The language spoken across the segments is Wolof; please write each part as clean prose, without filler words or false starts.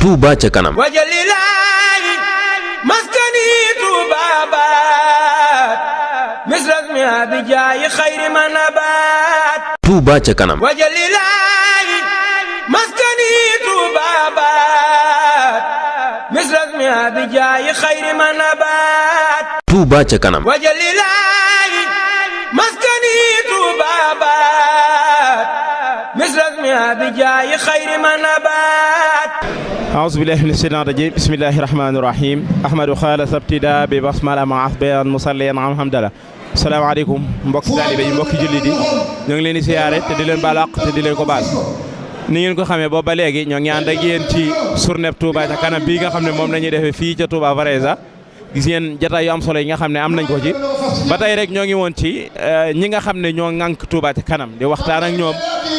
Touba ca kanam. wajalilaayi maskani Touba baat misras mi abijaayi xayri manabaat. Touba ca kanam. wajalilaayi maskani Touba baat misras mi abijaayi xayri manabaat. Touba ca kanam. wajalilaayi maskani Touba baat misras mi abijaayi xayri manabaat. أعوذ بالله من الشيطان الرجيم بسم الله الرحمن الرحيم أحمد خالص ابتداء ببسملة مع أحبان مصليا عن حمدلله salaamaaleykum mbokki taalibe yi mbokki jullit yi ñoo ngi leen di siyaare te di leen baal àq te di leen ko baal ni ngeen ko xamee boobu ba léegi ñoo ngi ànd ak yéen ci journée Touba ca kanam bii nga xam ne moom la ñuy defee fii ca Touba Varese gis ngeen jotaay yu am solo yi nga xam ne am nañ ko ci ba tey rek ñoo ngi woon ci ñi nga xam ne ñoo ŋànk Touba ca kanam di waxtaan ak ñoom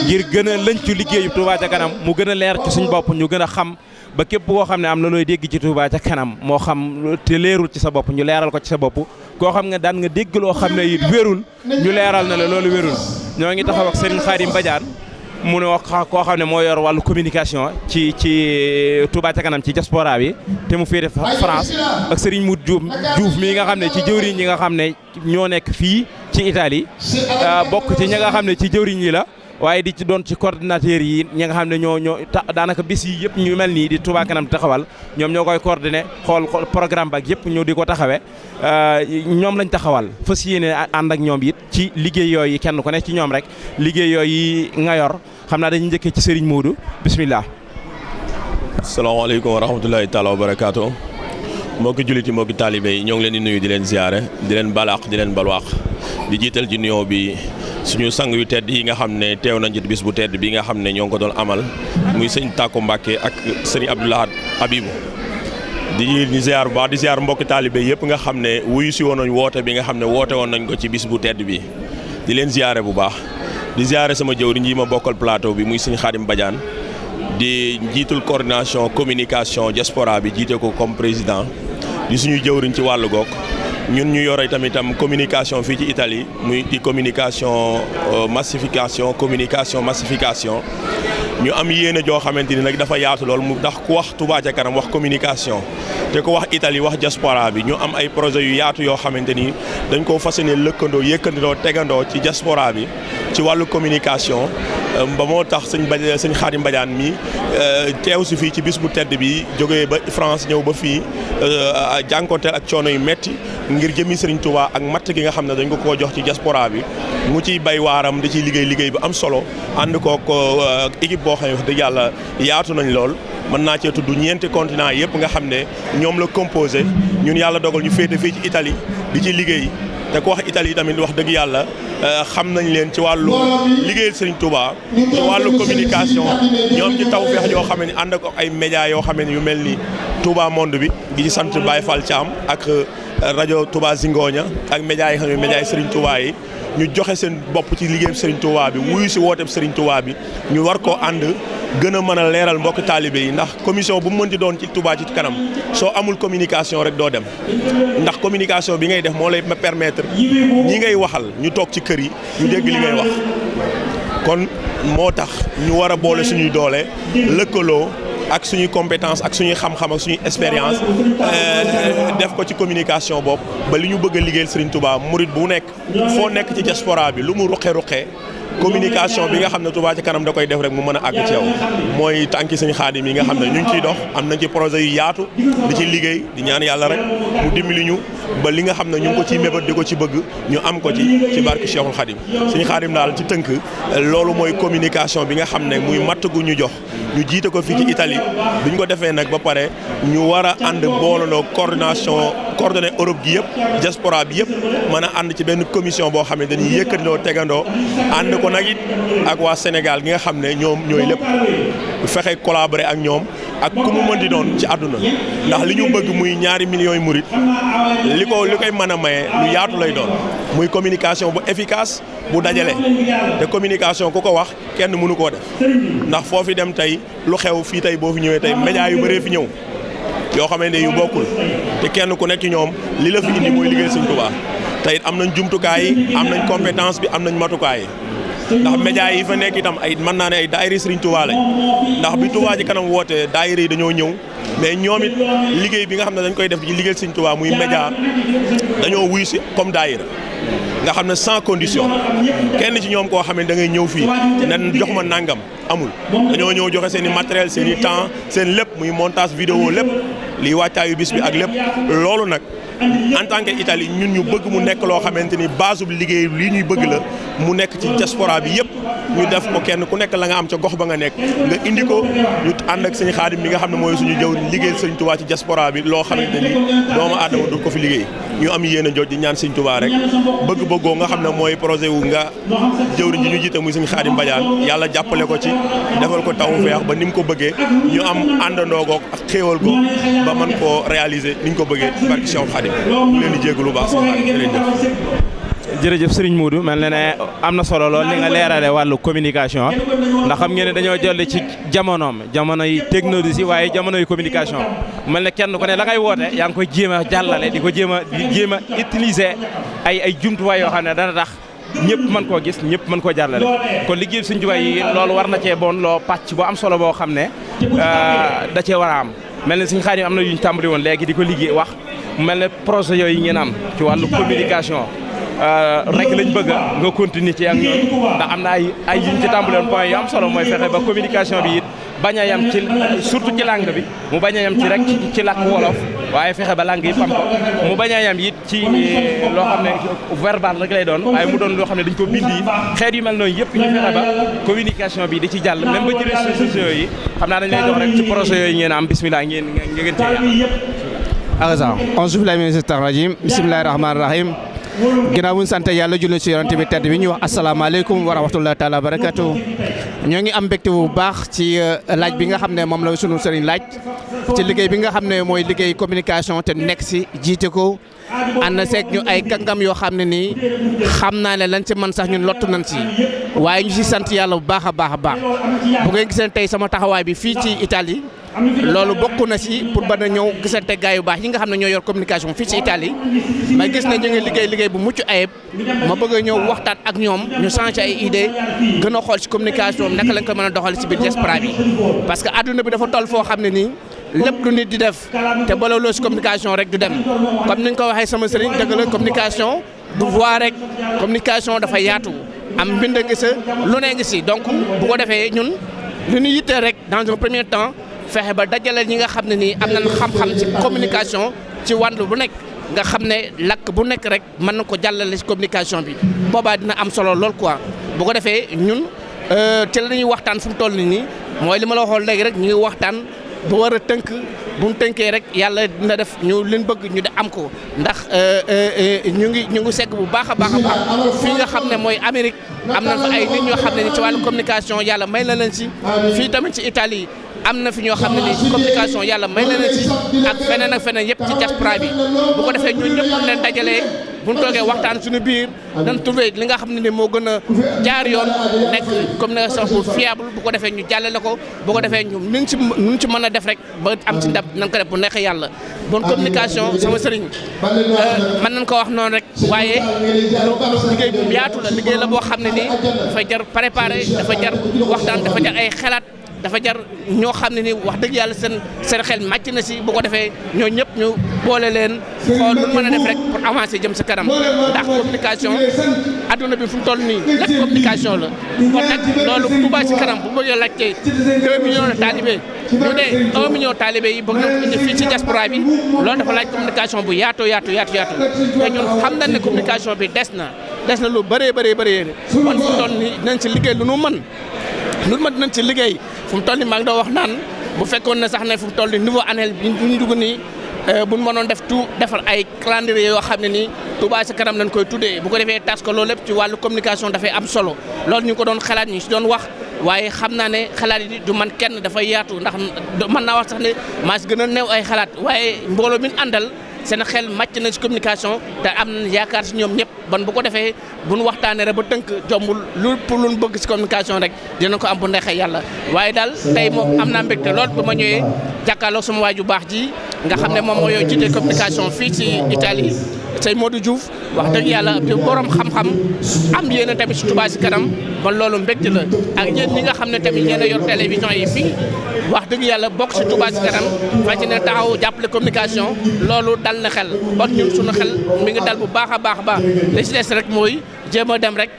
ngir gën a lëñ ci liggéeyu Touba ca kanam mu gën a leer ci suñu bopp ñu gën a xam ba képp koo xam ne am na looy dégg ci Touba ca kanam moo xam te leerul ci sa bopp ñu leeral ko ci sa bopp koo xam nga daan nga dégg loo xam ne it wérul ñu leeral na la loolu wérul ñoo ngi taxaw ak Serigne Khadim Badiane mu ne wax koo xam ne moo yor wàllu communication ci Touba ca kanam ci diaspora bi te mu féete France ak Serigne Modou Diouf mii nga xam ne ci jëwriñ ñi nga xam ne ñoo nekk fii ci Italie bokk ci ñi nga xam ne ci jëwriñ yi la waaye di ci doon ci coordinateur yi ñi nga xam ne ñoo daanaka bis yi yëpp ñu mel nii di Touba kanam taxawal ñoom ñoo koy coordonné xool programme ba ak yëpp ñu di ko taxawee ñoom lañ taxawal fas yéene ànd ak ñoom it ci liggéey yooyu kenn ku ne ci ñoom rek liggéey yooyu nga yor xam naa dañuy njëkkee ci Serigne Modou bismillah. asalaamaaleykum wa rahmatulahi taala wa barakaatu mbokki jullit yi mbokki taalibe yi ñoo ngi leen di nuyu di leen ziare di leen balaax di leen balwaax di jiital ci nuyoo bi suñu sang yu tedd yi nga xam ne teew nañ ci bis bu tedd bi nga xam ne ñoo ngi ko doon amal muy sëñ Tako Mbacke ak sëñ Abdoulahad Abibou di ziar bu baax di ziar mbokki taalibe yëpp nga xam ne wuyu si woon nañ woote bi nga xam ne woote woon nañ ko ci bis bu tedd bi di leen ziare bu baax di ziare sama jëwriñ yi ma bokkal plateau bi muy sëñ Khadim Badiane di njiitul coordination communication diaspora bi jiite ko comme président di suñu jëwriñ ci wàllu goog ñun ñu yore tamitam communication fii ci Italie muy di communication massification ñu am yéene joo xamante ni nag dafa yaatu lool mu tax ku wax Touba ca kanam wax communication te ku wax Italie wax diaspora bi ñu am ay projet yu yaatu yoo xamante ni dañ koo fas yéene lëkkandoo yëkkandoo tegandoo ci diaspora bi ci wàllu communication ba moo tax sëñ Khadim Badiane mi teew si fii ci bis bu tedd bi jógee ba France ñëw ba fii jànkonteel ak coono yu metti ngir jëmi Serigne Touba ak matt gi nga xam ne dañ ko koo jox ci diaspora bi mu ciy bay waaram da ciy liggéey bu am solo ànd kook équipe boo xam ne wax dëgg yàlla yaatu nañ lool mën naa cee tudd ñeenti continent yëpp nga xam ne ñoom la composé ñun yàlla dogal ñu féete fii ci Italie di ci liggéey te ku wax Italie tamit wax dëgg yàlla xam nañ leen ci wàllu liggéeyal Serigne Touba ci wàllu communication ñoom ci tawfeex yoo xam ne ànd ko ay médias yoo xam ne yu mel ni Touba Monde bi gi ci sant Baye Fall Thiam ak rajo Touba Zingoña ak médias yi xam ne médias yi Serigne Touba yi ñu joxe seen bopp ci liggéeyam Serigne Touba bi wuyu si wooteem Serigne Touba bi ñu war koo ànd gën a mën a leeral mbokk taalibe yi ndax commission bu mu mënti doon ci Touba ci kanam soo amul communication rek doo dem ndax communication bi ngay def moo lay permettre ñi ngay waxal ñu toog ci kër yi ñu dégg li ngay wax kon moo tax ñu war a boole suñuy doole lëkkaloo ak suñuy compétence ak suñuy xam-xam ak suñuy expérience def ko ci communication boobu ba li ñu bëgg a liggéeyal Serigne Touba murit bu nekk foo nekk ci diaspora bi lu mu ruqe communication bi nga xam ne Touba ca kanam da koy def rek mu mën a àgg ci yow mooy tànki sëñ Xaadim yi nga xam ne ñu ngi ciy dox am nañ ci projet yu yaatu di ci liggéey di ñaan yàlla rek mu dimbali ñu ba li nga xam ne ñu ngi ko ciy mébét di ko ci bëgg ñu am ko ci barke Cheikhul Xaadim sëñ Xaadim daal ci tënk loolu mooy communication bi nga xam ne muy matt gu ñu jox ñu jiite ko fii ci Italie bi ñu ko defee nag ba pare ñu war a ànd boolandoo coordonné Europe gi yëpp diaspora bi yëpp mën a ànd ci benn commission boo xam ne dañuy yëkkandoo tegandoo ànd ko nag it ak waa Sénégal gi nga xam ne ñoom ñooy lépp fexe collaborer ak ñoom ak ku mu mën di doon ci àdduna ndax li ñu bëgg muy ñaari millions yi murit li koy mën a maye lu yaatu lay doon muy communication bu efficace bu dajale te communication ku ko wax kenn mënu koo def ndax foo fi dem tey lu xew fii tey boo fi ñëwee tey médias yu bëree fi ñëw yoo xamante ne yu bokkul te kenn ku nekk ci ñoom li la fi indi mooy liggéey Sëñ Tuubaa te it am nañ jumtukaay yi am nañ compétence bi am nañ matukaay yi ndax média yi fa nekk itam ay mën naa ne ay daayira Serigne Touba lañ ndax bi Touba ci kanam woote daayira yi dañoo ñëw mais ñoom it liggéey bi nga xam ne dañ koy def ci liggéey Serigne Touba muy média dañoo wuy si comme daayira nga xam ne sans condition kenn ci ñoom koo xam ne da ngay ñëw fii nen jox ma nangam amul dañoo ñëw joxe seen i matériel seen i temps seen lépp muy montage vidéo lépp lii wàccaayu bis bi ak lépp loolu nag en tant que Italie ñun ñu bëgg mu nekk loo xamante ni base bu liggéey lii ñuy bëgg la mu nekk ci diaspora bi yëpp ñu def ko kenn ku nekk la nga am ca gox ba nga nekk nga indi ko ñu ànd ak sëñ Xaadim mi nga xam ne mooy suñu jëw liggéeyal sëñ Touba ci diaspora bi loo xamante ni doomu aadama du ko fi liggéey ñu am yéen a jot di ñaan sëñ Touba rek bëgg-bëggoo nga xam ne mooy projet wu nga jëwriñ ji ñu jiite muy sëñ Xaadim Badiane yàlla jàppale ko ci defal ko taw feex ba ni mu ko bëggee ñu am àndandoo ko ak xéewal ko ba mën koo réaliser ni ñu ko bëggee barki Cheikh Xaadim ñu leen di jégalu baax jërëjëf Serigne Modou mel na ne am na solo lool li nga leerale wàllu communication ndax xam ngeen ne dañoo jolli ci jamonoy technologie waaye jamonoy communication mel ne kenn ku ne la ngay woote yaa ngi koy jéem a jàllale di ko jéem a utiliser ay jumtuwaay yoo xam ne dana tax ñëpp mën koo gis ñëpp mën koo jàllale kon liggéey Serigne Touba yi loolu war na cee bon loo pàcc bu am solo boo xam ne da cee war a am mel ne Serigne Khadim am na yuñ tàmbali woon léegi di ko liggéey wax mel ne projet yooyu ngeen am ci wàllu communication rek lañ bëgg nga continuer ci ak ñoom ndax am na ay yuñ ci tàmbali woon point yu am solo mooy fexe ba communication bi it bañ a yem ci surtout ci langue bi mu bañ a yem ci rek ci làkk wolof waaye fexe ba langue yi pam ko mu bañ a yem it ci loo xam ne verbal rek lay doon waaye mu doon loo xam ne dañ ko bind yi xeet yu mel noonu yëpp ñu fexe ba communication bi di ci jàll même ba ci réseaux sociaux yi xam naa dañ lay jox rek ci projet yooyu ngeen am bismillah ngeen cee agaza onze billahi mina shaytaani rajim bismillahi rahmaani rahim ginnaaw bu ñu sant yàlla julli ci yonent bi tedd bi ñu wax asalaamaaleykum wa rahmatullahi taala wa barakatu ñoo ngi am mbégte bu baax ci laaj bi nga xam ne moom la sunu sëriñ laaj ci liggéey bi nga xam ne mooy liggéey communication te nekk si jiite ko ànd seeg ñu ay kàngam yoo xam ne nii xam naa ne lañ ci mën sax ñun lottu nañ si waaye ñu si sant yàlla bu baax a baax a baax bu ngeen gisee tey sama taxawaay bi fii ci Italie loolu bokk na si pour ba na ñëw gisante gaay yu baax yi nga xam ne ñoo yor communication fii ci Italie ma gis ne ñu ngi liggéey bu mucc ayib ma bëgg a ñëw waxtaan ak ñoom ñu changé ay idée gën a xool si communication naka lañ ko mën a doxal si biir diaspora bi parce que adduna bi dafa toll foo xam ne nii lépp lu nit di def te boolewuloo si communication rek du dem comme ni ñu ko waxee sama sëriñ dëgg la communication du voix rek communication dafa yaatu am mbind ngi sa lu ne ngi si donc bu ko defee ñun lu ñu yittee rek dans un premier temps fexe ba dajale ñi nga xam ne nii am nañ xam-xam ci communication ci wàllu bu nekk nga xam ne lakk bu nekk rek mën na ko jàllale ci communication bi boobaa dina am solo lool quoi bu ko defee ñun ci la ñuy waxtaan fu mu toll nii mooy li ma la waxoon léegi rek ñu ngi waxtaan bu war a tënk bu mu tënkee rek yàlla dina def ñu leen bëgg ñu de am ko ndax ñu ngi segg bu baax a baax fii nga xam ne mooy Amérique am na fa ay nit ñoo xam ne ni ci wàllu communication yàlla may na leen si fii tamit ci Italie am na fi ñoo xam ne ni communication yàlla may na leen si ak feneen yëpp ci diaspora bi bu ko defee ñun ñëpp leen dajalee bu ñu toogee waxtaan suñu biir dañ trouvé li nga xam ne ni moo gën a jaar yoon nekk communication bu fiable bu ko defee ñu jàllale ko bu ko defee ñu nuñ ci mën a def rek ba am ci ndab nañ ko def bu neexee yàlla bon communication sama sëriñ mën nañ ko wax noonu rek waaye liggéey bu yaatu la liggéey la boo xam ne nii dafa jar préparé dafa jar waxtaan dafa jar ay xalaat dafa jar ñoo xam ne ni wax dëgg yàlla seen xel màcc na si bu ko defee ñoo ñëpp ñu boole leen xool lu mën a def rek pour avancer jëm sa kanam ndax communication adduna bi fu mu toll nii lépp communication la kon nag loolu Touba ci kanam bu bëggee laajte 2 millions de talibé ñu ne 1 million talibé yi bëgg na ko indi fii ci diaspora bi loolu dafa laaj communication bu yaatu te ñun xam nañ ne communication bi des na lu bëree kon fu mu toll nii dinañ ci liggéey lu nu mën dinañ ci liggéey fu mu toll nii maa ngi doon wax naan bu fekkoon ne sax ne fu mu toll nii niveau annuel bi ñu dugg nii bu ñu mënoon def tout defar ay calendrier yoo xam ne nii Touba ci kanam lañ koy tuddee bu ko defee tas ko loolu lépp ci wàllu communication dafay am solo loolu ñu ko doon xalaat ñu si doon wax waaye xam naa ne xalaat yi du man kenn dafay yaatu ndax mën naa wax sax ne maa si gën a néew ay xalaat waaye mbooloo mi àndal seen xel màcc na ci communication te am nañ yaakaar si ñoom ñëpp ban bu ko defee bu ñu waxtaanee rek ba tënk jombul pour lu ñu bëgg si communication rek dina ko am bu neexee yàlla waaye daal tey moom am naa mbégte lool ba ma ñëwee jàkkaarloog sama waay ju baax ji nga xam ne moom moo jiite communication fii ci Italie sëñ Modou Diouf wax dëgg yàlla di borom xam-xam am yéen tamit si Touba si kanam kon loolu mbégte la ak yéen ñi nga xam ne tamit yéen a yor télévision yi fii wax dëgg yàlla bokk si Touba si kanam fa ci ne taxaw jàppale communication loolu dal na xel bon ñun suñu xel mi ngi dal bu baax a baax a baax li si des rek mooy jéem a dem rek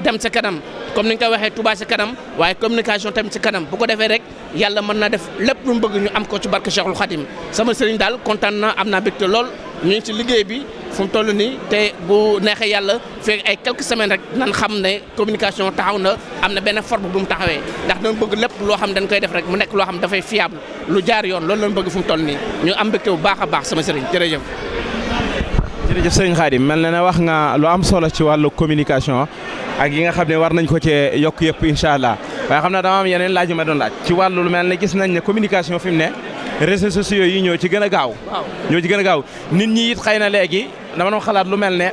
dem sa kanam comme ni nga ko waxee Touba si kanam waaye communication tamit si kanam bu ko defee rek yàlla mën na def lépp lu mu bëgg ñu am ko ci barke Cheikhul Khadim sama sëriñ daal kontaan na am naa mbégte lool ñu ngi ci liggéey bi fu mu toll nii te bu neexee yàlla fekk ay quelques semaines rek nan xam ne communication taxaw na am na benn forme bu mu taxawee ndax dañu bëgg lépp loo xam dañ koy def rek mu nekk loo xam dafay fiable lu jaar yoon loolu lañu bëgg fu mu toll nii ñu am mbégte bu baax a baax sama sëriñ jërëjëf. jërëjëf sëriñ Khadim mel na ne wax nga lu am solo ci wàllu communication ak yi nga xam ne war nañ ko cee yokk yëpp incha allah waaye xam naa dama am yeneen laaj yu ma doon laaj ci wàllu lu mel ne gis nañ ne communication fi mu ne réseaux sociaux yi ñoo ci gën a gaaw. ñoo ci gën a gaaw nit ñi it xëy na léegi dama doon xalaat lu mel ne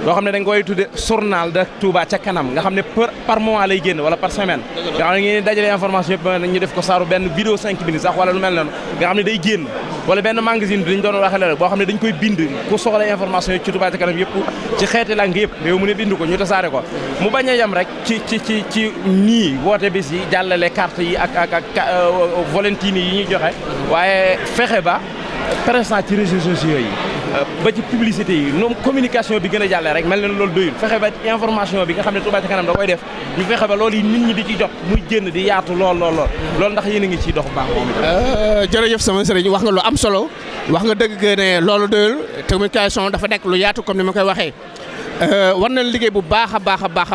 loo xam ne dañ koy tudde journal de Touba ca kanam nga xam ne par mois lay génn wala par semaine nga xam ne ngeen dajale information yëpp ñu def ko saaru benn vidéo 5 minutes sax wala lu mel noonu nga xam ne day génn wala benn magazine bi dañ doon waxee la rek boo xam ne dañ koy bind ku soxla information yi ci Touba ca kanam yëpp ci xeeti langue yëpp mais mu ne bind ko ñu tasaare ko mu bañ a yem rek ci nii woote bis yi jàllale carte yi ak volantine yi ñuy joxe waaye fexe ba présent ci réseaux sociaux yi ba ci publicité yi noonu communication bi gën a jàllee rek mel na loolu doyul fexe ba information bi nga xam ne Touba ca kanam da koy def ñu fexe ba loolu yi nit ñi di ci jot muy génn di yaatu lool ndax yéen a ngi ciy dox baax moom jërëjëf sama sëriñ wax nga lu am solo wax nga dëgg ne loolu doyul communication dafa nekk lu yaatu comme ni ma koy waxee war nañ liggéey bu baax a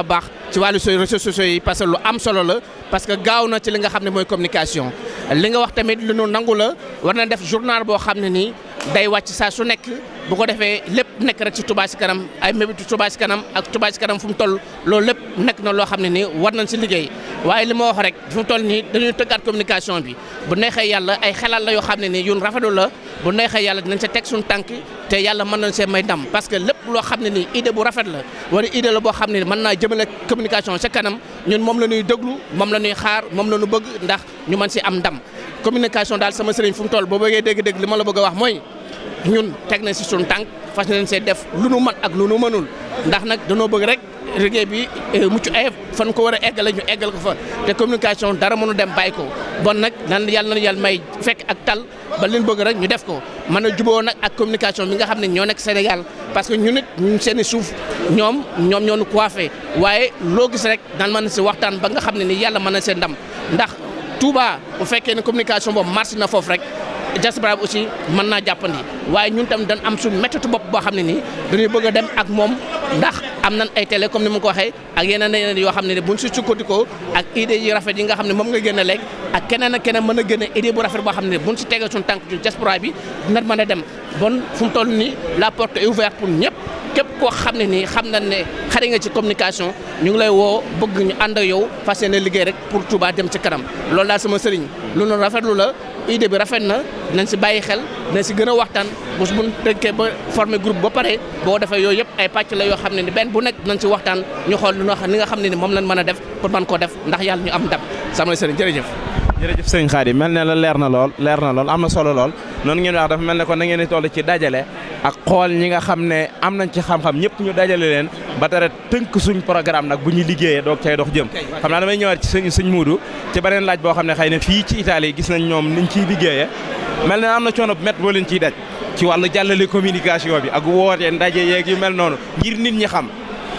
baax ci wàllu réseaux sociaux yi parce que lu am solo la parce que gaaw na ci li nga xam ne mooy communication li nga wax tamit lu nu nangu la war na def journal boo xam ne nii day wàcc saa su nekk bu ko defee lépp nekk rek ci Touba ci kanam ay mébétu Touba ci kanam ak Touba ci kanam fu mu toll loolu lépp nekk na loo xam ne nii war nañ si liggéey waaye li ma wax rek fu mu toll nii dañuy tëggaat communication bi bu neexee yàlla ay xelal la yoo xam ne nii yun rafetlu la bu neexee yàlla dinañ sa teg suñu tànk te yàlla mën nañ see may ndam parce que lépp loo xam ne nii idée bu rafet la wala idée la boo xam ne mën naa jëmale communication ca kanam ñun moom la ñuy déglu moom la ñuy xaar moom la ñu bëgg ndax ñu mën si am ndam communication daal sama sëriñ fu mu toll boo bëggee dégg-dégg li ma la bëgg a wax mooy ñun teg nañ si suñu tànk fas nañ see def lu nu mën ak lu nu mënul ndax nag danoo bëgg rek liggéey bi mucc ayib fan ko war a eggale ñu eggal ko fa te communication dara mënu dem bàyyi ko bon nag nan yàlla na yàlla may fekk ak tal ba leen bëgg rek ñu def ko mën a juboo nag ak communication bi nga xam ne ñoo nekk Sénégal parce que ñun it ñu seen i suuf ñoom ñoo ñu coiffé waaye loo gis rek daan mën na si waxtaan ba nga xam ne ni yàlla mën na seen ndam ndax Touba bu fekkee ne communication boobu marché na foofu rek diaspora bi aussi mën naa jàppandi waaye ñun tam dañ am suñu méthode bopp boo xam ne nii dañuy bëgg a dem ak moom ndax am nañ ay télé comme ni ma ko waxee ak yeneen yoo xam ne buñ si sukkandikoo ak idée yi rafet yi nga xam ne moom nga génne léegi ak keneen ak keneen mën a génne idée bu rafet boo xam ne buñ si tegee suñu tànk ci diaspora bi dinañ mën a dem bon fu mu toll nii la porte est ouverte pour ñëpp képp koo xam ne nii xam nañ ne xari nga ci communication ñu ngi lay woo bëgg ñu ànd ak yow fas yéene liggéey rek pour Touba dem ci kanam loolu daal sama sëriñ lu nu rafetlu la idée bi rafet na nañ si bàyyi xel nañ si gën a waxtaan bés bu ñu tënkee ba former groupe ba pare boo defee yooyu yëpp ay pàcc la yoo xam ne ni benn bu nekk nañ si waxtaan ñu xool li nga xam ne ni moom lañ mën a def pour mën koo def ndax yàlla ñu am ndam sama sëriñ jërëjëf. jërëjëf sëñ Khadim mel ne la leer na lool am na solo lool noonu ngeen wax dafa mel ne kon da ngeen di toll ci dajale ak xool ñi nga xam ne am nañ ci xam-xam ñëpp ñu dajale leen ba tere tënk suñ programme nag bu ñu liggéeyee doog cay dox jëm xam naa damay ñëwaat ci sëñ Muudu ci beneen laaj boo xam ne xëy na fii ci Italie gis nañ ñoom niñ ciy liggéeyee mel ne am na coono bu métti boo leen ciy daj ci wàllu jàllale communication bi ak woote ndaje yeeg yu mel noonu ngir nit ñi xam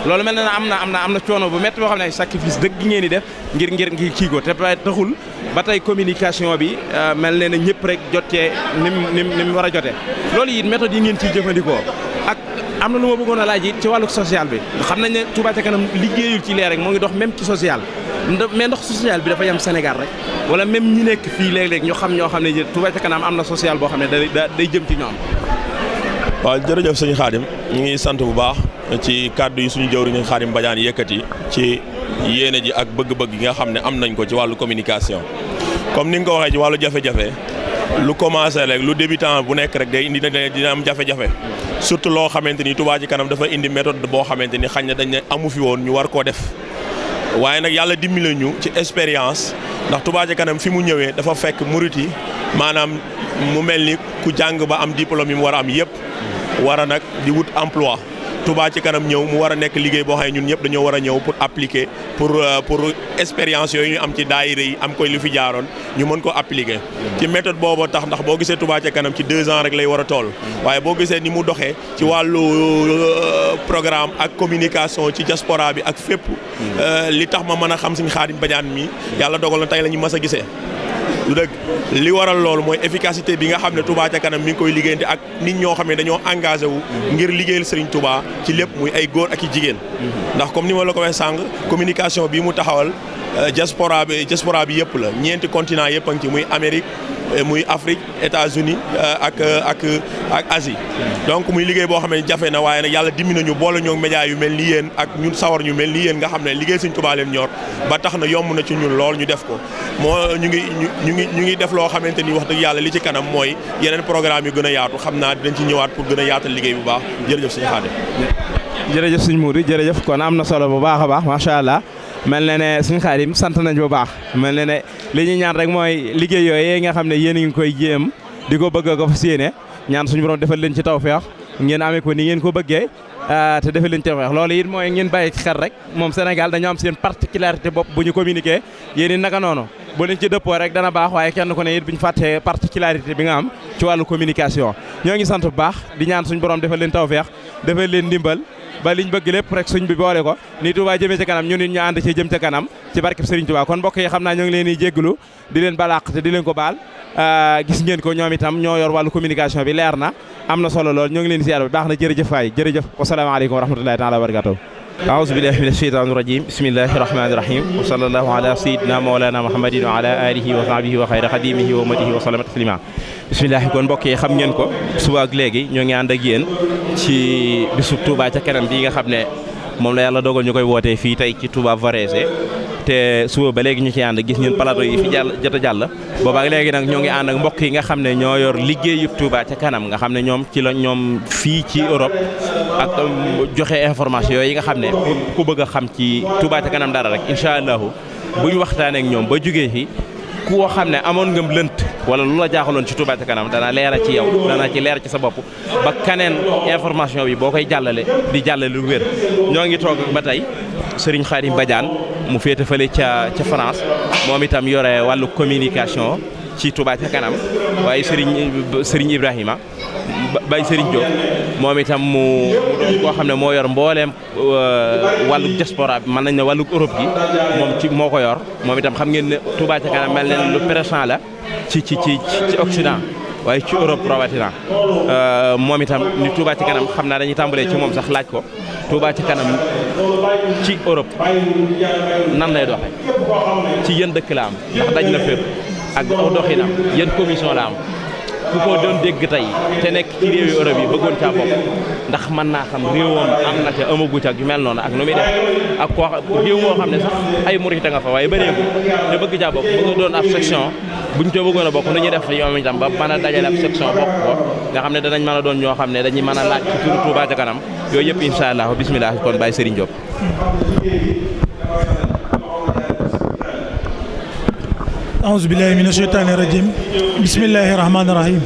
loolu mel na am na coono bu métti boo xam ne ay sacrifice dëgg ngeen di def ngir kii ko te taxul ba tey communication bi mel ne na ñëpp rek jotee ni mu war a jotee loolu it méthode yi ngeen ciy jëfandikoo ak am na lu ma bëggoon a laaj it ci wàllu social bi xam nañ ne Touba ca kanam liggéeyul ci lee rek moo ngi dox même ci social mais ndox social bi dafa yam Sénégal rek wala même ñi nekk fii léeg-léeg ñoo xam ne Touba ca kanam am na social boo xam ne day jëm ci ñoom. waaw jërëjëf sëñ Khadim ñu ngi sant bu baax ci kàddu yi suñu jëwriñ Khadim Badiane yëkkati ci yéene ji ak bëgg-bëgg yi nga xam ne am nañ ko ci wàllu communication comme ni nga ko waxee ci wàllu jafe-jafe lu commencé rek lu débutant bu nekk rek day indi dina am jafe-jafe surtout loo xamante ni Touba ci kanam dafa indi méthode boo xamante ni xañ na dañ ne amu fi woon ñu war koo def waaye nag yàlla dimbali ñu ci expérience ndax Touba ci kanam fi mu ñëwee dafa fekk murit yi maanaam mu mel ni ku jàng ba am diplôme yi mu war a am yëpp war a nag di wut emploi Touba ci kanam ñëw mu war a nekk liggéey boo xam ne ñun ñëpp dañoo war a ñëw pour appliquer pour expérience yooyu ñu am ci daayira yi am koy lu fi jaaroon ñu mën ko appliquer ci méthode boobu tax ndax boo gisee Touba ci kanam ci 2 ans rek lay war a toll waaye boo gisee ni mu doxee ci wàllu programme ak communication ci diaspora bi ak fépp li tax ma mën a xam Sëñ Khadim Badiane mi yàlla dogal na tey la ñu mas a gisee lu dëgg li waral loolu mooy efficacité bi nga xam ne Touba ca kanam mi ngi koy liggéeyante ak nit ñoo xam ne dañoo engagé wu ngir liggéeyal Serigne Touba ci lépp muy ay góor ak i jigéen ndax comme ni ma la ko waxee sànq communication bi mu taxawal diaspora bi yëpp la ñeenti continent yëpp a ngi ci muy Amérique muy Afrique États-Unis ak Asie donc muy liggéey boo xam ne jafe na waaye nag yàlla dimbi nañu boole ñoo média yu mel ni yéen ak ñun sawar ñu mel ni yéen nga xam ne liggéey Serigne Touba leen ñor ba tax na yomb na ci ñun lool ñu def ko moo ñu ngi def loo xamante ni wax dëgg yàlla li ci kanam mooy yeneen programme yu gën a yaatu xam naa dinañ ci ñëwaat pour gën a yaatal liggéey bu baax jërëjëf Sëñ Khadim. jërëjëf Sëñ Mouride jërëjëf kon am na solo bu baax a baax macha allah mel na ne Sëñ Khadim sant nañ bu baax mel na ne li ñuy ñaan rek mooy liggéey yooyu nga xam ne yéen a ngi koy jéem di ko bëgg ko fas yéene ñaan suñu borom defal leen ci tawfeex ngeen amee ko ni ngeen ko bëggee te defal leen ci tawfeex loolu it mooy ngeen bàyyi ci xel rek moom Sénégal dañoo am seen particularité bopp bu ñu communiqué yéen it naka noonu bu leen ci dëppoo rek dana baax waaye kenn ku ne it bu ñu fàttee particularité bi nga am ci wàllu communication ñoo ngi sant bu baax di ñaan suñu borom defal leen tawfeex defal leen ndimbal ba liñ bëgg lépp rek suñ bi boole ko ni Touba jëmee ca kanam ñu nit ñu ànd ci jëm ca kanam ci barkeb Serigne Touba kon mbokk yi xam naa ñoo ngi leen di jégglu di leen balaq te di leen ko baal gis ngeen ko ñoom itam ñoo yor wàllu communication bi leer na am na solo lool ñoo ngi leen di ziar bi baax na jërëjëf waay jërëjëf wasalaamaaleykum wa rahmatullahi taala wa barakatuh aouzu billahi mina sheytaani rajim bismillahi rahmani rahim wa sallallahu ala sayidina mawlana muhammadin wa ala alihi wa sahbihi wa xayra xadimihi wa ummatihi wa sallama taslima bismillahi kon mbokk yi xam ngeen ko suba ak léegi ñoo ngi ànd ak yéen ci bisu Touba ca kanam bi nga xam ne moom la yàlla dogal ñu koy wootee fii tey ci Touba Varese te suba ba léegi ñu ci ànd gis ngeen plateau yi fi jot a jàll boobaak léegi nag ñoo ngi ànd ak mbokk yi nga xam ne ñoo yor liggéeyub Touba ca kanam nga xam ne ñoom ci la ñoom fii ci Europe ak joxe information yooyu nga xam ne ku bëgg a xam ci Touba ca kanam dara rek incha allahu bu ñu waxtaanee ak ñoom ba jugee fi koo xam ne amoon nga lënt wala lu la jaaxaloon ci Touba ca kanam dana leera ci yow dana ci leer ci sa bopp ba kaneen information bi boo koy jàllale di jàllale lu wér ñoo ngi toog ba tey Serigne Khadim Badiane mu féete fële ca France moom itam yore wàllu communication ci Touba ca kanam waaye Serigne Ibrahima Baye Serigne Diop moom itam mu doon koo xam ne moo yor mbooleem wàllu diaspora bi mën nañ ne wàllu Europe gi moom ci moo ko yor moom itam xam ngeen ne Touba ca kanam mel ne lu présent la ci Occident waaye ci Europe rawatina moom itam ni Touba ci kanam xam naa dañuy tàmbalee ci moom sax laaj ko Touba ci kanam ci Europe nan lay doxe ci yéen dëkk la am ndax daj na fépp ak doxinam yéen commission la am ku ko doon dégg tey te nekk ci réewi Europe yi bëggoon caa bopp ndax mën naa xam réewam am na ca amagu ca yu mel noonu ak nu muy def ak koo réew moo xam ne sax ay murit nga fa waaye bëreegu te bëgg caa bokk bëgg doon ab section buñ ca bëggoon a bokk nu ñuy def yoom itam ba mën a dajale ab section bokk ko nga xam ne danañ mën a doon ñoo xam ne dañuy mën a laaj ci turu Touba ca kanam yooyu yëpp incha allah bismillah kon Baye Serigne Diop. أعوذ بالله من الشيطان الرجيم بسم الله الرحمن الرحيم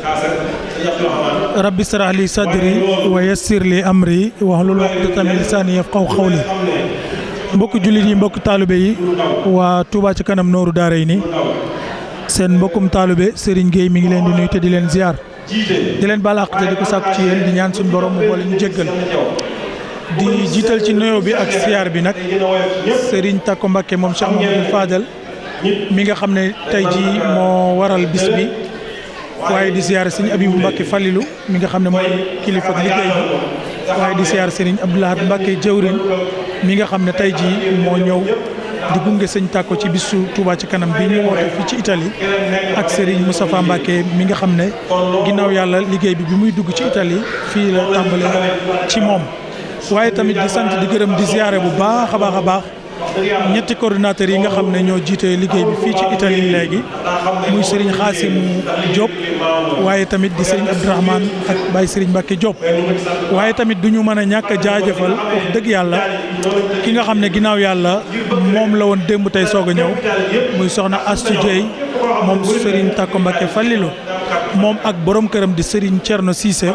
رب اشرح لي صدري ويسر لي أمري واحلل عقدة من لساني يفقهوا قولي mbokk jullit yi mbokk taalibe yi waa Touba ca kanam nooru Daarayni seen mbokkum taalibe Serigne Gueye mi ngi leen di nuyu te di leen ziar di leen baal àq te di ko sàkku ci yéen di ñaan suñu borom mu boole ñu jéggal di jiital ci nuyoo bi ak ziar bi nag Serigne Tako Mbacké moom Cheikh Mamadou Fadel mi nga xam ne tey jii moo waral bis bi waaye di siyaar sëriñ Abibu Mbacke Fallilu mi nga xam ne mooy kilifa ak liggéey bi waaye di siyaar sëriñ Abdoulahat Mbacke jëwrin mi nga xam ne tey jii moo ñëw di gunge sëñ Tako ci bisu Touba ci kanam bi ñu woote fii ci Italie ak sëriñ Moustapha Mbacke mi nga xam ne ginnaaw yàlla liggéey bi muy dugg ci Italie fii la tàmbalee ci moom waaye tamit di sant di gërëm di siyaare bu baax a baax a baax ñetti coordinateurs yi nga xam ne ñoo jiite liggéey bi fii ci Italie léegi muy Serigne Xaasim Diop waaye tamit di Serigne Abdourahmane ak Baye Serigne Mbacke Diop waaye tamit du ñu mën a ñàkk a jaajëfal wax dëgg yàlla ki nga xam ne ginnaaw yàlla moom la woon démb tey soog a ñëw muy soxna Astou Dieye moom Serigne Tako Mbacke Fallilu moom ak borom këram di Serigne Thierno Cissé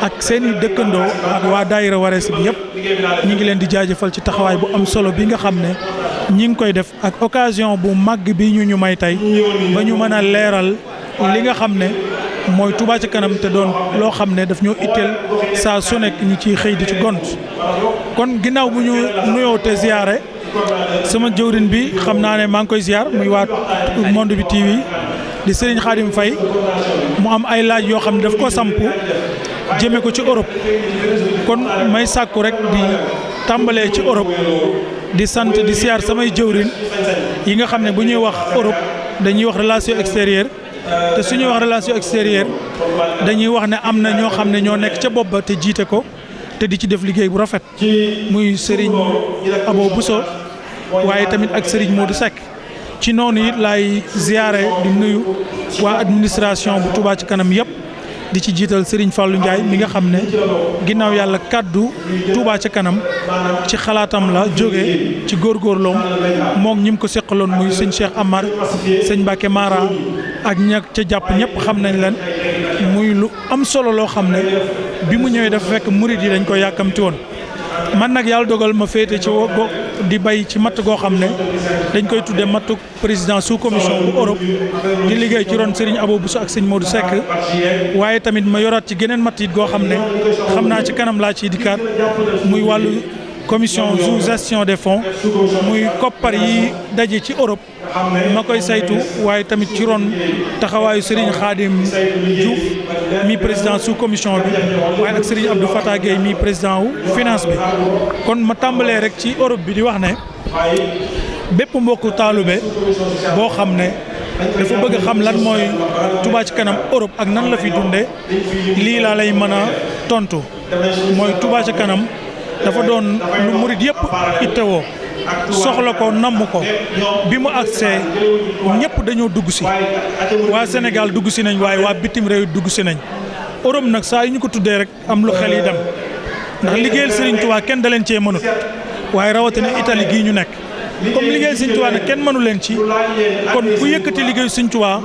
ak seen i dëkkandoo ak waa daayira Warees bi yëpp ñi ngi leen di jaajëfal ci taxawaay bu am solo bi nga xam ne ñi ngi koy def ak occasion bu màgg bi ñu may tey ba ñu mën a leeral li nga xam ne mooy Touba ca kanam te doon loo xam ne daf ñoo itteel saa su nekk ñi ciy xëy di ci gont kon ginnaaw bu ñu nuyoo te ziyaare sama jëwrin bi xam naa ne maa ngi koy ziar muy waa Monde bi TV di Serigne Khadim Faye mu am ay laaj yoo xam ne daf ko samp jëme ko ci Europe kon may sàkku rek di tàmbalee ci Europe di sant di ziar samay jëwrin yi nga xam ne bu ñuy wax Europe dañuy wax relation extérieure te suñuy wax relation extérieure dañuy wax ne am na ñoo xam ne ñoo nekk ca bopp ba te jiite ko te di ci def liggéey bu rafet muy Serigne Abo Bousso waaye tamit ak Serigne Modou Seck ci noonu it laay ziare di nuyu waa administration bu Touba ci kanam yëpp di ci jiital Serigne Fallou Ndiaye mi nga xam ne ginnaaw yàlla kàddu Touba ci kanam ci xalaatam la jóge ci góorgóorloom moom ñi mu ko seqaloon muy sëñ Cheikh Amar sëñ Mbacke Mara ak ña ca jàpp ñëpp xam nañ leen muy lu am solo loo xam ne bi mu ñëwee dafa fekk murit yi dañ ko yàkkamti woon man nag yàlla dogal ma féete ci di bay ci matt goo xam ne dañ koy tudde mattu président sous commission bu Europe di liggéey ci ron Serigne Abo Bousso ak sëñ Modou Seck waaye tamit ma yoraat ci geneen matt it goo xam ne xam naa ci kanam laa ciy dikkaat muy wàllu commission sous gestion des fonds muy koppar yi daje ci Europe ma koy saytu waaye tamit ci ron taxawaayu Serigne Khadim Diouf mi président sous commission bi waaye ak Serigne Abdou Fatah Gueye mi président wu finance bi kon ma tàmbalee rek ci Europe bi di wax ne bépp mbokku taalube boo xam ne dafa bëgg a xam lan mooy Touba ci kanam Europe ak nan la fi dundee lii laa lay mën a tontu mooy Touba ci kanam dafa doon lu murit yëpp ittewoo soxla ko namm ko bi mu agsee ñëpp dañoo dugg si waa Sénégal dugg si nañ waaye waa bitim réew dugg si nañ Europe nag saa yu ñu ko tuddee rek am lu xel yi dem ndax liggéeyal Serigne Touba kenn da leen cee mënut waaye rawatina Italie gii ñu nekk comme liggéeyal Serigne Touba nag kenn mënu leen ci kon bu yëkkati liggéeyu Serigne Touba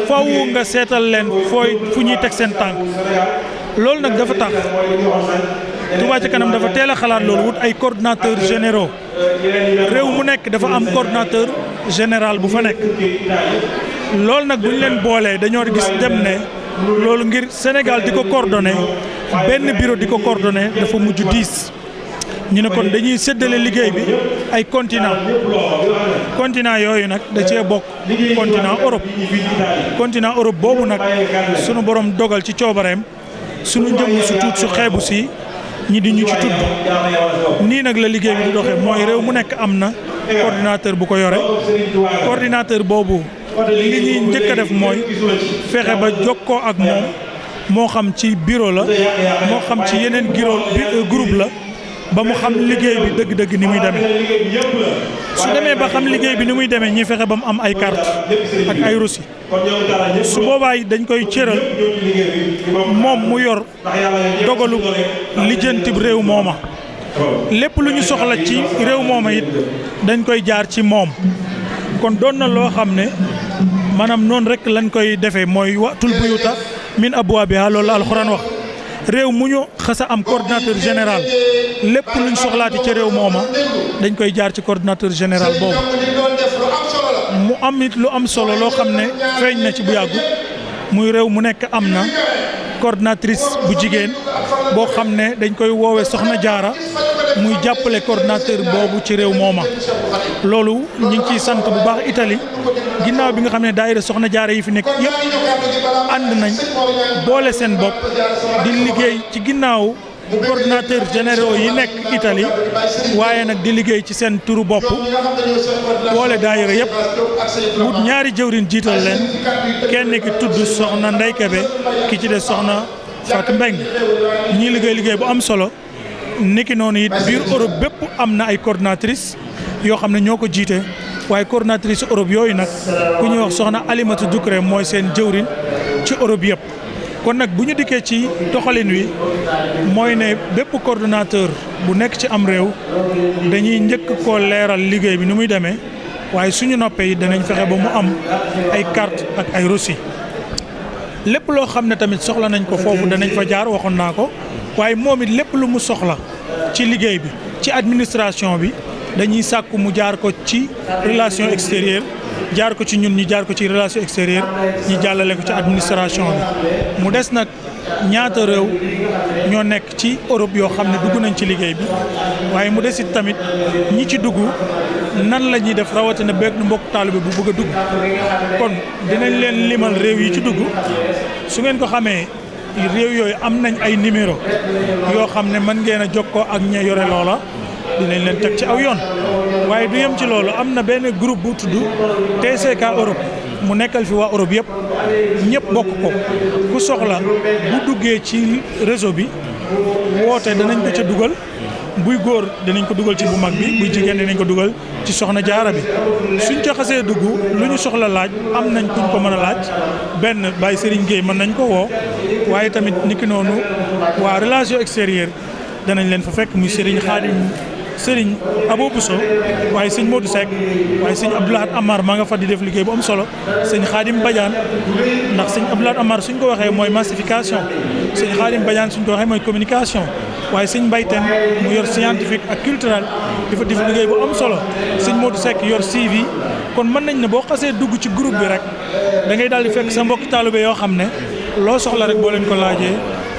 faw nga seetal leen fu ñuy teg seen tànk loolu nag dafa tax Touba ci kanam dafa teel a xalaat loolu wut ay coordonnateurs généraux réew mu nekk dafa am coordonnateur général bu fa nekk loolu nag bu ñu leen boolee dañoo gis dem ne loolu ngir Sénégal di ko coordonné benn bureau di ko coordonné dafa mujj 10 ñu ne kon dañuy séddale liggéey bi ay continent yooyu nag da cee bokk continent Europe boobu nag sunu borom dogal ci coobareem sunu njëmm su tuut su xeebu si ñi di ñu ci tudd nii nag la liggéey bi di doxee mooy réew mu nekk am na coordinateur bu ko yore coordinateur boobu li ñuy njëkk a def mooy fexe ba jokkoo ak moom moo xam ci bureau la moo xam ci yeneen groupe la ba mu xam liggéey bi dëgg-dëgg ni muy demee su demee ba xam liggéey bi ni muy demee ñi fexe ba mu am ay carte ak ay reçu su boobaa dañ koy cëral moom mu yor dogalu lijjanti réew mooma lépp lu ñu soxla ci réew mooma it dañ koy jaar ci moom kon doon na loo xam ne maanaam noonu rek lañ koy defee mooy watul buyuta min abwaabiha loolu la alxuraan wax réew mu ñu xasa am coordinateur général lépp luñ soxlaati ca réew mooma dañ koy jaar ci coordinateur général boobu mu am it lu am solo loo xam ne feeñ na ci bu yàggu muy réew mu nekk am na coordinatrice bu jigéen boo xam ne dañ koy woowee Soxna Jaara muy jàppale coordinateur boobu ci réew mooma loolu ñu ngi ciy sant bu baax Italie ginnaaw bi nga xam ne daayira Soxna Jaara yi fi nekk yëpp ànd nañ boole seen bopp di liggéey ci ginnaaw coordinateur généraux yi nekk Italie waaye nag di liggéey ci seen turu bopp boole daayira yëpp wut ñaari jëwriñ jiital leen kenn ki tudd Soxna Ndey Kebe ki ci des Soxna Fatou Mbeng ñii liggéey bu am solo niki noonu it biir Europe bépp am na ay coordinatrice yoo xam ne ñoo ko jiite waaye coordinatrice Europe yooyu nag ku ñuy wax Soxna Alimatu Dukre mooy seen jëwriñ ci Europe yëpp kon nag bu ñu dikkee ci doxalin wi mooy ne bépp coordonnateur bu nekk ci am réew dañuy njëkk koo leeral liggéey bi ni muy demee waaye suñu noppee yi danañ fexe ba mu am ay carte ak ay reçu lépp loo xam ne tamit soxla nañ ko foofu danañ fa jaar waxoon naa ko waaye moom it lépp lu mu soxla ci liggéey bi ci administration bi dañuy sàkku mu jaar ko ci relation extérieure jaar ko ci ñun ñi jaar ko ci relation extérieure ñi jàllale ko ci administration bi mu des nag ñaata réew ñoo nekk ci Europe yoo xam ne dugg nañ ci liggéey bi waaye mu des it tamit ñi ci dugg nan la ñuy def rawatina beeg mbokk taalibe bu bëgg a dugg kon dinañ leen limal réew yi ci dugg su ngeen ko xamee réew yooyu am nañ ay numéro yoo xam ne mën ngeen a jokkoo ak ña yore loola dinañ leen teg ci aw yoon waaye du yem ci loolu am na benn groupe bu tudd TCK Europe mu nekkal fi waa Europe yëpp ñëpp bokk ko ku soxla bu duggee ci réseau bi woote danañ ko ca dugal buy góor dinañ ko dugal ci bu mag bi buy jigéen dinañ ko dugal ci soxna jaara bi suñ ca xasee dugg lu ñu soxla laaj am nañ kuñ ko mën a laaj benn Baye Serigne Gueye mën nañ ko woo waaye tamit niki noonu waa relation extérieure danañ leen fa fekk muy Serigne Khadim Serigne Abo Bousso waaye sëñ Modou Seck waaye sëñ Abdoulahat Amar maa nga fa di def liggéey bu am solo sëñ Khadim Badiane ndax sëñ Abdoulahat Amar suñ ko waxee mooy massification sëñ Khadim Badiane suñ ko waxee mooy communication waaye sëñ Mbayten mu yor scientifique ak culturel di fa def liggéey bu am solo sëñ Modou Seck yor CV kon mën nañ ne boo xasee dugg ci groupe bi rek da ngay daal di fekk sa mbokki taalibe yoo xam ne loo soxla rek boo leen ko laajee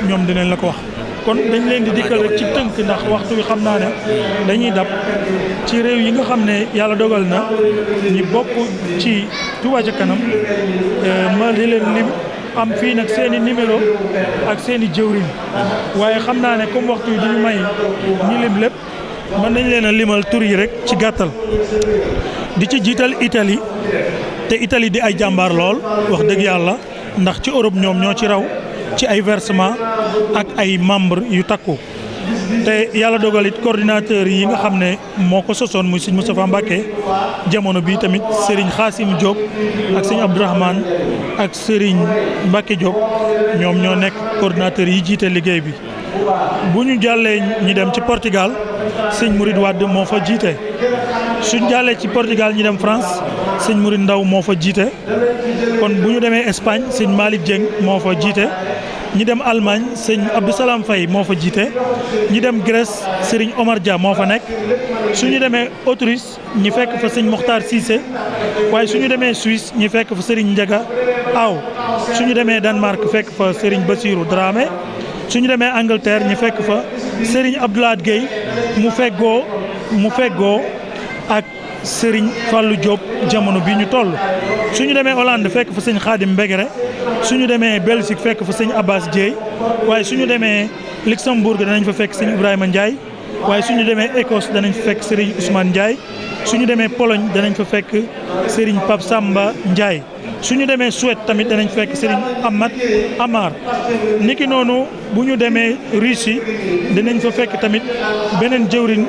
ñoom dinañ la ko wax. kon dañ leen di dikkal rek ci tënk ndax waxtu bi xam naa ne dañuy dab ci réew yi nga xam ne yàlla dogal na ñi bokk ci Touba ca kanam ma di leen lim am fii nag seen i numéro ak seen i jëwriñ waaye xam naa ne comme waxtu yi duñu may ñi lim lépp mën nañ leen a limal tur yi rek ci gàttal di ci jiital Italie te Italie di ay jàmbaar lool wax dëgg yàlla ndax ci Europe ñoom ñoo ci raw ci ay versement ak ay membre yu takku te yàlla dogal it coordinateur yi nga xam ne moo ko sosoon muy sëñ Moustapha Mbacké jamono bi tamit Serigne Khassim Diop ak sëñ Abdourahmane ak Serigne Mbacké Diop ñoom ñoo nekk coordinateur yi jiite liggéey bi bu ñu jàllee ñi dem ci Portugal sëñ Mouride Wade moo fa jiite suñ jàllee ci Portugal ñi dem France sëñ Mouride Ndaw moo fa jiite kon bu ñu demee Espagne sëñ Malick Dieng moo fa jiite ñi dem Allemagne sëñ Abdou Salam Faye moo fa jiite ñi dem Grèce Serigne Omar Dia moo fa nekk suñu demee Autriche ñi fekk fa sëñ Mokhtar Cissé waaye suñu demee Suisse ñi fekk fa Serigne Ndiaga Aw suñu demee Danemark fekk fa Serigne Bassirou Dramé suñu demee Angleterre ñi fekk fa Serigne Abdoulahad Gueye mu feggoo ak Serigne Fallou Diop jamono bi ñu toll suñu demee Hollande fekk fa sëñ Khadim Mbegere suñu demee Belgique fekk fa sëñ Abbas Dieye waaye suñu demee Luxembourg danañ fa fekk sëñ Ibrahima Ndiaye waaye suñu demee Écosse danañ fa fekk Serigne Ousmane Ndiaye suñu demee Pologne danañ fa fekk Serigne Pape Samba Ndiaye suñu demee Suède tamit danañ fekk Serigne Ahmad Amar niki noonu bu ñu demee Russie dinañ fa fekk tamit beneen jëwriñ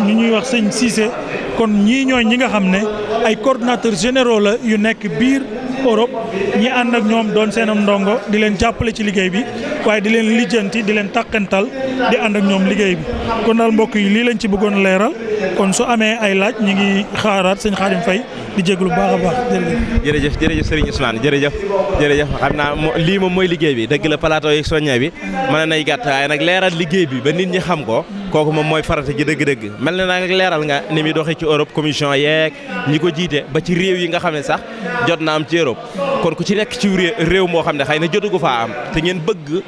ñu ñuy wax sëñ Cissé kon ñii ñooy ñi nga xam ne ay coordonnateurs généraux la yu nekk biir Europe ñi ànd ak ñoom doon seenam ndongo di leen jàppale ci liggéey bi waaye di leen lijjanti di leen tàqantal di ànd ak ñoom liggéey bi kon daal mbokk yi lii lañ ci bëggoon leeral kon su amee ay laaj ñi ngi xaaraat sëñ Khadim Faye di jéglu baax a baax jërëjëf Serigne Ousmane jërëjëf xam naa lii moom mooy liggéey bi dëgg la plateau yi soññee bi mën nay gàtt waaye nag leeral liggéey bi ba nit ñi xam ko kooku moom mooy farata ji dëgg-dëgg mel na nag leeral nga ni muy doxee ci Europe commission yeeg ñi ko jiite ba ci réew yi nga xam ne sax jot na am ci Europe kon ku ci nekk ci réew moo xam ne xëy na jotugu faa am te ngeen bëgg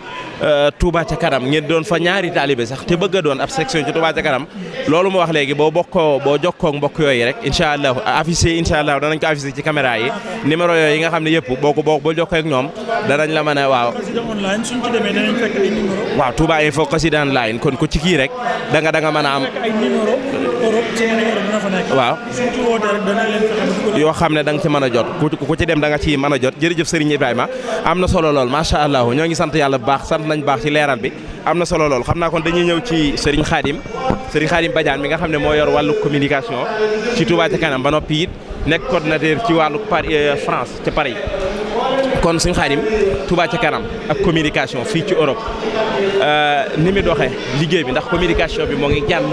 Touba ca kanam ngeen doon fa ñaari taalibe sax te bëgg a doon ab section ci Touba ca kanam loolu ma wax léegi boo jokkoo mbokk yooyu rek incha allah danañ ko affiché ci caméra yi numéro yooyu yi nga xam ne yëpp boo jokkoo ak ñoom danañ la mën a waaw waaw Touba Info Xassida Online kon ku ci kii rek da nga mën a am waaw yoo xam ne da nga ci mën a jot ku ci dem da nga ci mën a jot jërëjëf Serigne Ibrahima am na solo lool macha allah ñoo ngi sant yàlla bu baax sant nañ baax ci leeral bi am na solo lool xam naa kon dañuy ñëw ci Serigne Khadim Badiane mi nga xam ne moo yor wàllu communication ci Touba ca kanam ba noppi it nekk coordinateur ci wàllu France ca Paris kon suñu Xaadim Touba ca kanam ak communication fii ci Europe ni mu doxee liggéey bi ndax communication bi moo ngi jàll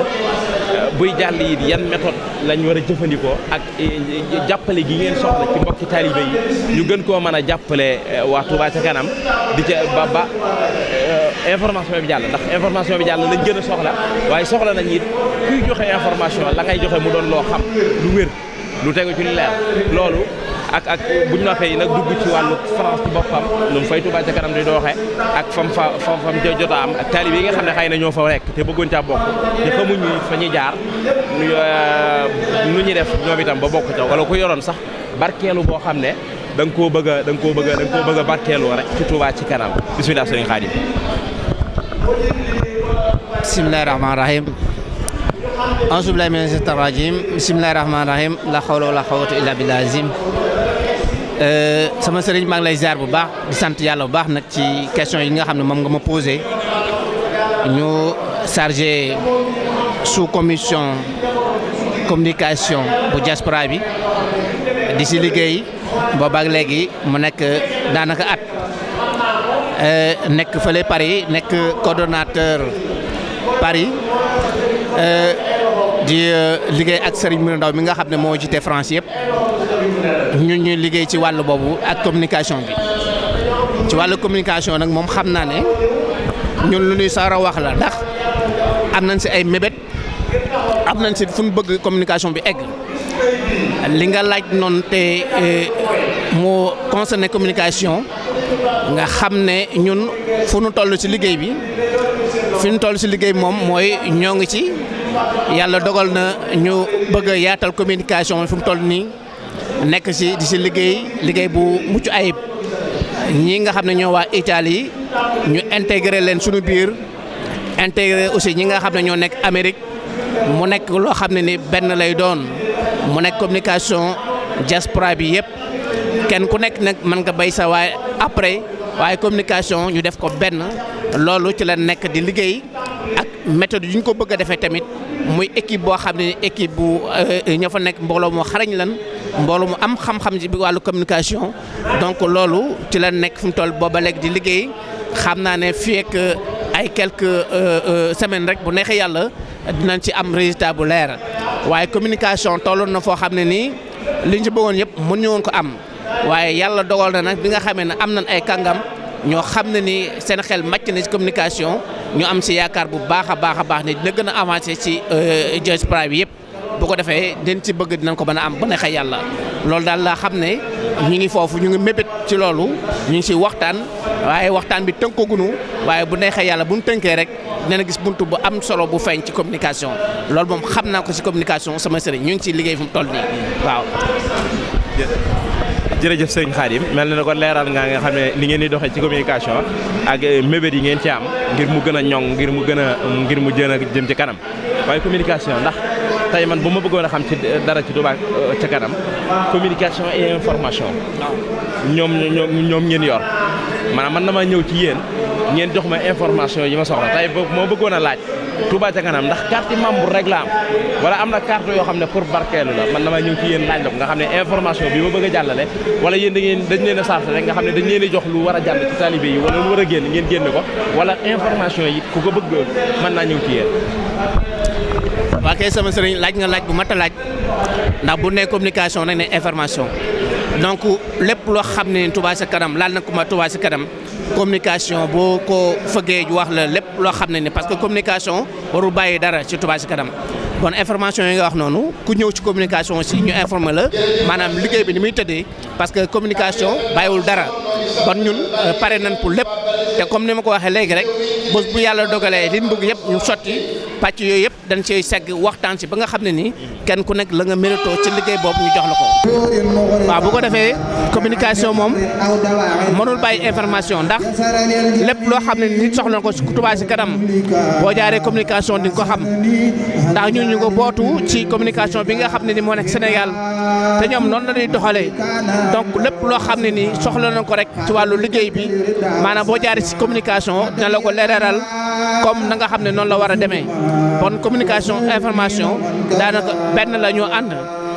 buy jàll yi yan méthode lañ war a jëfandikoo ak jàppale gi ngeen soxla ci mbokki taalibe yi ñu gën koo mën a jàppale waa Touba ca kanam di ca ba information bi jàll ndax information bi jàll lañ gën a soxla waaye soxla nañ it kuy joxe information la ngay joxe mu doon loo xam lu wér lu tegu ci lu leer loolu ak bu ñu noppee nag dugg ci wàllu France ci boppam nu mu fay Touba ca kanam di doxee ak fam jot a am ak taalib yi nga xam ne xëy na ñoo fa rekk te bëggoon caa bokk te xamuñu fa ñuy jaar nu ñuy def ñoom itam ba bokk ca wala ku yoroon sax barkeelu boo xam ne da nga koo bëgg a barkeelu rek ci Touba ci kanam bismillah sëriñ Xaadim. bismillahi rahmaani rahim auzu billahi mina shaytaani rajim bismillahi rahmaani rahim la hawla wala quwwata illa billahi azim sama sëriñ maa ngi lay ziar bu baax di sant yàlla bu baax nag ci question yi nga xam ne moom nga ma posé ñu chargé sous commission communication bu diaspora bi di si liggéey boobaak léegi mu nekk daanaka at nekk fële Paris nekk coordonnateur Paris di liggéey ak Serigne Mbir Ndaw mi nga xam ne moo jiite France yëpp ñun ñuy liggéey ci wàllu boobu ak communication bi ci wàllu communication nag moom xam naa ne ñun lu ñuy sar a wax la ndax am nañ si ay mébét am nañ si fu ñu bëgg communication bi egg li nga laaj noonu te moo concerné communication nga xam ne ñun fu ñu toll ci liggéey bi fi ñu toll ci liggéey moom mooy ñoo ngi ci yàlla dogal na ñu bëgg a yaatal communication fu mu toll nii nekk ci di ci liggéey bu mucc ayib ñi nga xam ne ñoo waa Italie ñu intégré leen suñu biir intégré aussi ñi nga xam ne ñoo nekk Amérique mu nekk loo xam ne ni benn lay doon mu nekk communication diaspora bi yëpp kenn ku nekk nag mën nga bay sa waaye après waaye communication ñu def ko benn loolu ci la nekk di liggéey ak méthode yu ñu ko bëgg a defee tamit muy équipe boo xam ne équipe bu ña fa nekk mbooloo moo xarañ lan mbooloo mu am xam-xam ci bi wàllu communication donc loolu ci la nekk fi mu toll booba léegi di liggéey xam naa ne fii ak ay quelques semaines rek bu neexee yàlla dinañ ci am résultat bu leer waaye communication tolloon na foo xam ne nii liñ ci bëggoon yëpp mën ñu woon ko am waaye yàlla dogal na nag bi nga xamee ne am nañ ay kàngam ñoo xam ne ni seen xel màcc na ci communication ñu am si yaakaar bu baax a baax ne dina gën a avancé ci diaspora bi yëpp bu ko defee den ci bëgg dinañ ko mën a am bu neexee yàlla loolu daal laa xam ne ñu ngi foofu ñu ngi mébét ci loolu ñu ngi si waxtaan waaye waxtaan bi tënkagunu waaye bu neexee yàlla bu ñu tënkee rek dina gis buntu bu am solo bu feeñ ci communication loolu moom xam naa ko si communication sama sëriñ ñu ngi ciy liggéey fu mu toll nii waaw. jërëjëf sëriñ Khadim mel na ne kon leeral nga xam ne li ngeen di doxee ci communication ak mébét yi ngeen ci am ngir mu gën a ñoŋ ngir mu jëm ci kanam waaye communication ndax tey man bu ma bëggoon a xam ci dara ci Touba ca kanam communication et information ñoom ngeen yor maanaam man na ma ñëw ci yéen ngeen jox ma information yi ma soxla tey moo bëggoon a laaj Touba ca kanam ndax carte membre rek la am wala am na carte yoo xam ne pour barkeelu la man dama ñëw ci yéen laaj la ko nga xam ne information bi ma bëgg a jàllale wala yéen dañ leen a chargé rek nga xam ne dañ leen a jox lu war a jàll ci talibé yi wala lu war a génn ngeen génn ko wala information yi ku ko bëgg mën naa ñëw ci yéen. waa kay sama sëriñ laaj nga laaj bu mat a laaj ndax bu ne communication nag ne information donc lépp loo xam ne Touba ca kanam laal na ko ma Touba ca kanam communication boo ko fëggee wax la lépp loo xam ne ni parce que communication warul bàyyi dara ci Touba ca kanam kon information yi nga wax noonu ku ñëw ci communication aussi ñu informer la maanaam liggéey bi ni muy tëddee parce que communication bàyyiwul dara kon ñun pare nañ pour lépp te comme ni ma ko waxee léegi rek bés bu yàlla dogalee li ñu bëgg yëpp ñu sotti pàcc yooyu yëpp dañ ciy segg waxtaan ci ba nga xam ne nii kenn ku nekk la nga mérito ci liggéey boobu ñu jox la ko. waaw bu ko defee communication moom mënul bàyyi information ndax lépp loo xam ne nit soxla na ko ci Touba ca kanam boo jaaree communication di nga ko xam ndax ñun ñu ko bootu ci communication bi nga xam ne ni moo nekk Sénégal te ñoom noonu la ñuy doxalee donc lépp loo xam ne nii soxla na ko rek ci wàllu liggéey bi maanaam boo jaaree ci communication dina la ko leeral comme na nga xam ne noonu la war a demee kon communication information daanaka benn la ñoo ànd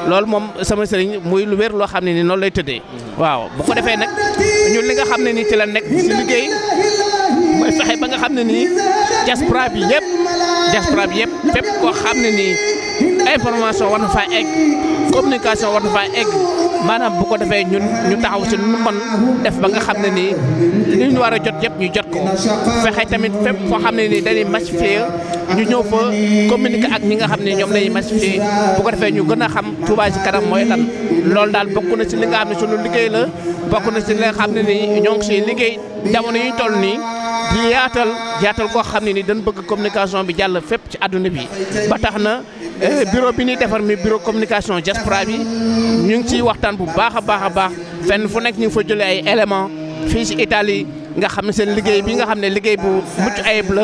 loolu moom sama sëriñ muy lu wér loo xam ne ni noonu lay tëddee waaw bu ko defee nag ñun li nga xam ne ni ci la nekk ci liggéey mooy fexe ba nga xam ne nii diaspora bi yëpp fépp koo xam ne nii information war na faa egg communication war na faa egg maanaam bu ko defee ñun ñu taxaw si nu mën def ba nga xam ne nii li ñu war a jot yëpp ñu jot ko fexe tamit fépp foo xam ne nii dañuy massifier ñu ñëw fa communiquer ak ñi nga xam ne ñoom lañuy massifier bu ko defee ñu gën a xam Touba Ca Kanam mooy lan loolu daal bokk na ci li nga xam ne sunu liggéey la bokk na ci li nga xam ne nii ñoo ngi siy liggéey jamono yi ñu toll nii di yaatal koo xam ne ni dañ bëgg communication bi jàll fépp ci àdduna bi ba tax na bureau bi ñuy defar mi bureau communication diaspora bi ñu ngi ciy waxtaan bu baax a baax fenn fu nekk ñu ngi fa jëlee ay éléments fii ci Italie nga xam ne seen liggéey bi nga xam ne liggéey bu mucc ayib la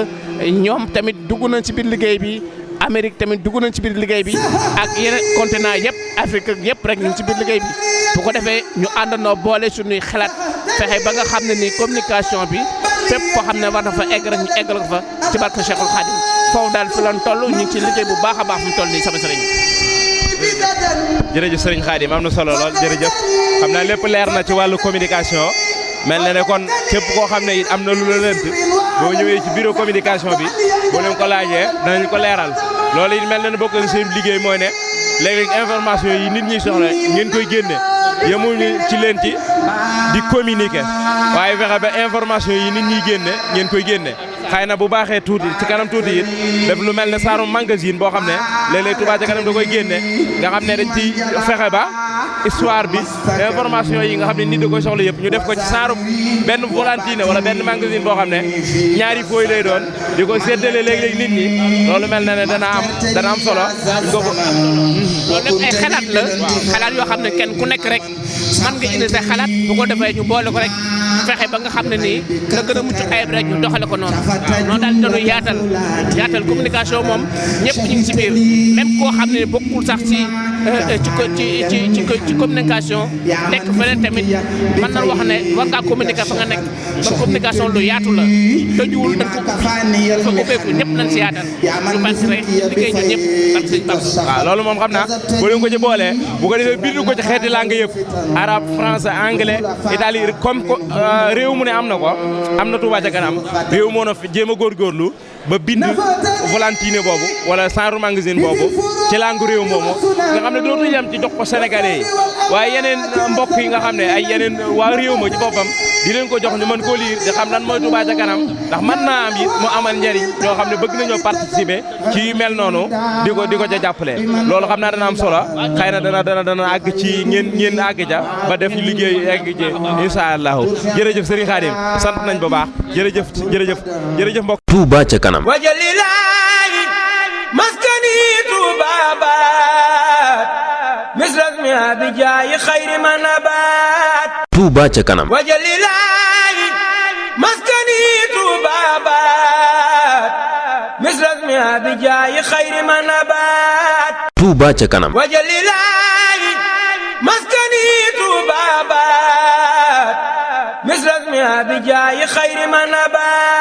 ñoom tamit dugg nañ ci biir liggéey bi Amérique tamit dugg nañ ci biir liggéey bi ak yeneen continent yëpp Afrique yëpp rek ñu ngi ci biir liggéey bi bu ko defee ñu àndandoo boole suñuy xalaat fexe ba nga xam ne ni communication bi fépp foo xam ne war na fa egg rek ñu eggal ko fa ci barke Cheikhul Khadim foofu daal fi lan toll ñu ngi ci liggéey bu baax a baax fi mu toll nii sama sëriñ. jërëjëf sëriñ Khadim am na solo lool jërëjëf xam naa lépp leer na ci wàllu communication mel na ne kon képp koo xam ne it am na lu la lënt boo ñëwee ci bureau communication bi boo leen ko laajee danañ ko leeral loolu it mel na ne bokk na seen liggéey mooy ne léeg-léeg information yi nit ñi soxla ngeen koy génne yemuñu ci leen ci di communiquer waaye fexe ba information yi nit ñi génne ngeen koy génne xëy na bu baaxee tuuti ci kanam tuuti it def lu mel ne saaru magazine boo xam ne léeg-léeg Touba Ca Kanam da koy génne nga xam ne dañ ci fexe ba histoire bi information yi nga xam ne nit da koy soxla yëpp ñu def ko ci saaru benn volantine wala benn magazine boo xam ne ñaari fooy lay doon di ko séddale léeg-léeg nit ñi loolu mel na ne dana am solo loolu lépp ay xalaat la xalaat yoo xam ne kenn ku nekk rek man nga indi sa xalaat bu ko defee ñu boole ko rek fexe ba nga xam ne nii la gën a mucc ayib rek ñu doxale ko noonu noonu daal dañuy yaatal communication moom ñëpp ñu ngi ci biir même koo xam ne bokkul sax ci communication nekk feneen tamit mën na wax ne war ngaa communiquer fa nga nekk ba communication lu yaatu la tëjuwul dañ ko dafa ubbeeku ñëpp nañ si yaatal ñu fas rek liggéey ñun ñëpp ak sëñ Bamba. waaw loolu moom xam naa boo leen ko ci boolee bu ko defee bindu ko ci xeeti langue yëpp arabe français anglais italien comme réew mu ne am na ko am na Touba Ca Kanam réew moo na fi jéem a góorgóorlu ba bind volantine boobu wala genre magazine boobu ci langue réew moomu nga xam ne dootu yem ci jox ko sénégalais yi waaye yeneen mbokk yi nga xam ne ay yeneen waa réew ma ci boppam di leen ko jox ñu mën koo liir di xam lan mooy Touba Ca Kanam ndax mën naa am it mu amal njariñ ñoo xam ne bëgg nañoo participer ci yu mel noonu di ko ca jàppale loolu xam naa dana am solo xëy na dana àgg ci ngeen àgg ca ba def liggéey egg ci incha allahu jërëjëf Serigne Khadim sant nañ bu baax jërëjëf mbokk Touba Ca Kanam wajalilaayi maskani tuubaabaat misrasmi abijaayi xayri manabaat Touba Ca Kanam wajalilaayi maskani tuubaabaat misrasmi abijaayi xayri manabaat Touba Ca Kanam wajalilaayi maskani tuubaabaat misrasmi abijaayi xayri manabaat